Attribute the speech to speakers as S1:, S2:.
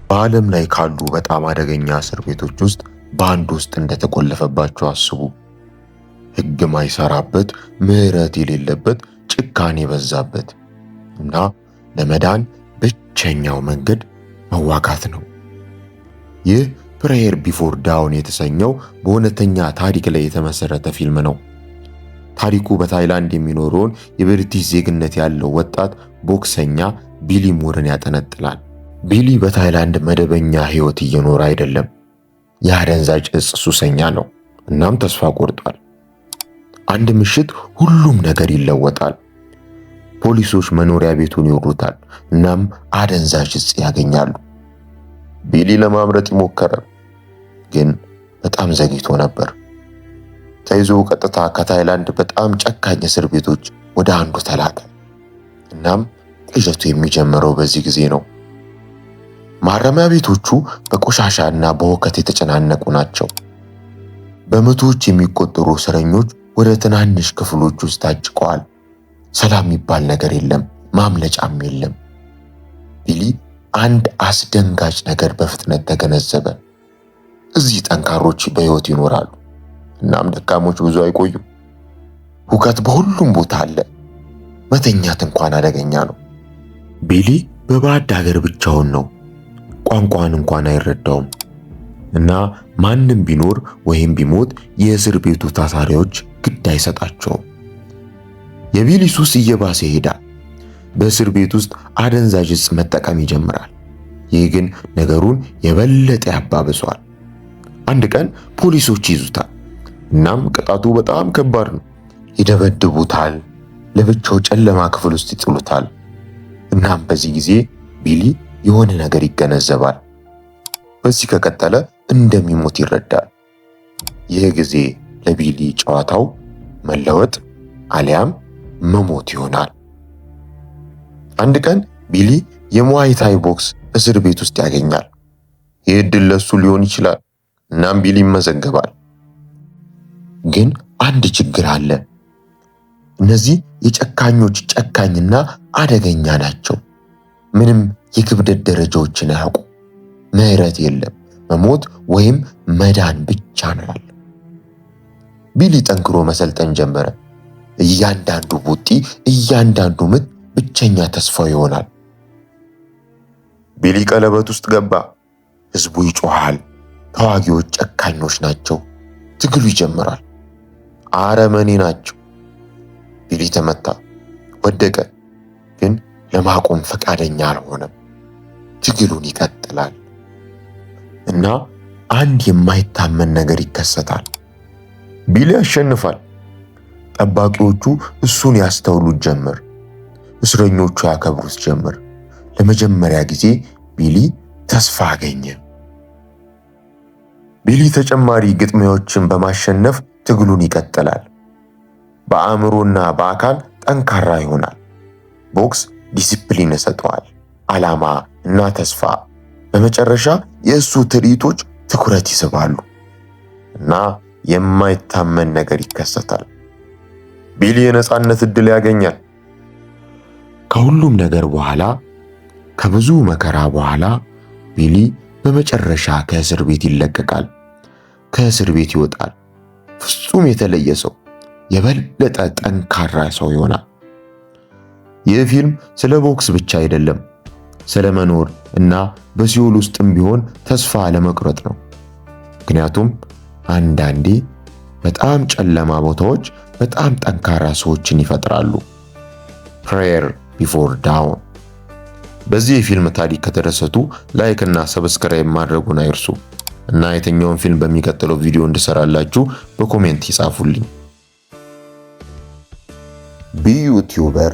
S1: በዓለም ላይ ካሉ በጣም አደገኛ እስር ቤቶች ውስጥ በአንድ ውስጥ እንደተቆለፈባቸው አስቡ። ሕግ ማይሰራበት፣ ምሕረት የሌለበት፣ ጭካኔ የበዛበት እና ለመዳን ብቸኛው መንገድ መዋጋት ነው። ይህ ፕሬየር ቢፎር ዳውን የተሰኘው በእውነተኛ ታሪክ ላይ የተመሰረተ ፊልም ነው። ታሪኩ በታይላንድ የሚኖረውን የብሪቲሽ ዜግነት ያለው ወጣት ቦክሰኛ ቢሊ ሙርን ያጠነጥላል። ቢሊ በታይላንድ መደበኛ ሕይወት እየኖረ አይደለም። የአደንዛዥ ዕፅ ሱሰኛ ነው። እናም ተስፋ ቆርጧል። አንድ ምሽት ሁሉም ነገር ይለወጣል። ፖሊሶች መኖሪያ ቤቱን ይወሩታል። እናም አደንዛዥ ዕፅ ያገኛሉ። ቢሊ ለማምረጥ ይሞክራል፣ ግን በጣም ዘግይቶ ነበር። ተይዞ ቀጥታ ከታይላንድ በጣም ጨካኝ እስር ቤቶች ወደ አንዱ ተላከ። እናም ቅዠቱ የሚጀምረው በዚህ ጊዜ ነው። ማረሚያ ቤቶቹ በቆሻሻና በሁከት የተጨናነቁ ናቸው። በመቶዎች የሚቆጠሩ እስረኞች ወደ ትናንሽ ክፍሎች ውስጥ ታጭቀዋል። ሰላም የሚባል ነገር የለም፣ ማምለጫም የለም። ቢሊ አንድ አስደንጋጭ ነገር በፍጥነት ተገነዘበ። እዚህ ጠንካሮች በሕይወት ይኖራሉ፣ እናም ደካሞች ብዙ አይቆዩም። ሁከት በሁሉም ቦታ አለ። መተኛት እንኳን አደገኛ ነው። ቢሊ በባዕድ ሀገር ብቻውን ነው። ቋንቋን እንኳን አይረዳውም እና ማንም ቢኖር ወይም ቢሞት የእስር ቤቱ ታሳሪዎች ግድ አይሰጣቸውም። የቢሊ ሱስ እየባሰ ይሄዳል። በእስር ቤት ውስጥ አደንዛዥ ዕፅ መጠቀም ይጀምራል። ይህ ግን ነገሩን የበለጠ ያባብሰዋል። አንድ ቀን ፖሊሶች ይዙታል። እናም ቅጣቱ በጣም ከባድ ነው። ይደበድቡታል፣ ለብቻው ጨለማ ክፍል ውስጥ ይጥሉታል። እናም በዚህ ጊዜ ቢሊ የሆነ ነገር ይገነዘባል። በዚህ ከቀጠለ እንደሚሞት ይረዳል። ይህ ጊዜ ለቢሊ ጨዋታው መለወጥ አሊያም መሞት ይሆናል። አንድ ቀን ቢሊ የሙዋይታይ ቦክስ እስር ቤት ውስጥ ያገኛል። ይህ ዕድል ለሱ ሊሆን ይችላል። እናም ቢሊ ይመዘገባል። ግን አንድ ችግር አለ። እነዚህ የጨካኞች ጨካኝና አደገኛ ናቸው። ምንም የክብደት ደረጃዎችን አያውቁ። ምሕረት የለም። መሞት ወይም መዳን ብቻ ነው ያለው። ቢሊ ጠንክሮ መሰልጠን ጀመረ። እያንዳንዱ ቡጢ፣ እያንዳንዱ ምት ብቸኛ ተስፋው ይሆናል። ቢሊ ቀለበት ውስጥ ገባ። ሕዝቡ ይጮሃል። ተዋጊዎች ጨካኞች ናቸው። ትግሉ ይጀምራል። አረመኔ ናቸው። ቢሊ ተመታ፣ ወደቀ። ግን ለማቆም ፈቃደኛ አልሆነም። ትግሉን ይቀጥላል እና አንድ የማይታመን ነገር ይከሰታል። ቢሊ ያሸንፋል። ጠባቂዎቹ እሱን ያስተውሉት ጀመር። እስረኞቹ ያከብሩት ጀመር። ለመጀመሪያ ጊዜ ቢሊ ተስፋ አገኘ። ቢሊ ተጨማሪ ግጥሚያዎችን በማሸነፍ ትግሉን ይቀጥላል። በአእምሮና በአካል ጠንካራ ይሆናል። ቦክስ ዲሲፕሊን ይሰጠዋል፣ ዓላማ እና ተስፋ። በመጨረሻ የእሱ ትርኢቶች ትኩረት ይስባሉ እና የማይታመን ነገር ይከሰታል። ቢሊ የነጻነት ዕድል ያገኛል። ከሁሉም ነገር በኋላ፣ ከብዙ መከራ በኋላ ቢሊ በመጨረሻ ከእስር ቤት ይለቀቃል። ከእስር ቤት ይወጣል። ፍጹም የተለየ ሰው፣ የበለጠ ጠንካራ ሰው ይሆናል። ይህ ፊልም ስለ ቦክስ ብቻ አይደለም፣ ስለ መኖር እና በሲኦል ውስጥም ቢሆን ተስፋ ለመቁረጥ ነው። ምክንያቱም አንዳንዴ በጣም ጨለማ ቦታዎች በጣም ጠንካራ ሰዎችን ይፈጥራሉ። ፕሬየር ቢፎር ዳውን። በዚህ የፊልም ታሪክ ከተደሰቱ ላይክ እና ሰብስክራይብ ማድረጉን አይርሱ እና የትኛውን ፊልም በሚቀጥለው ቪዲዮ እንድሰራላችሁ በኮሜንት ይጻፉልኝ። ቢዩቲዩበር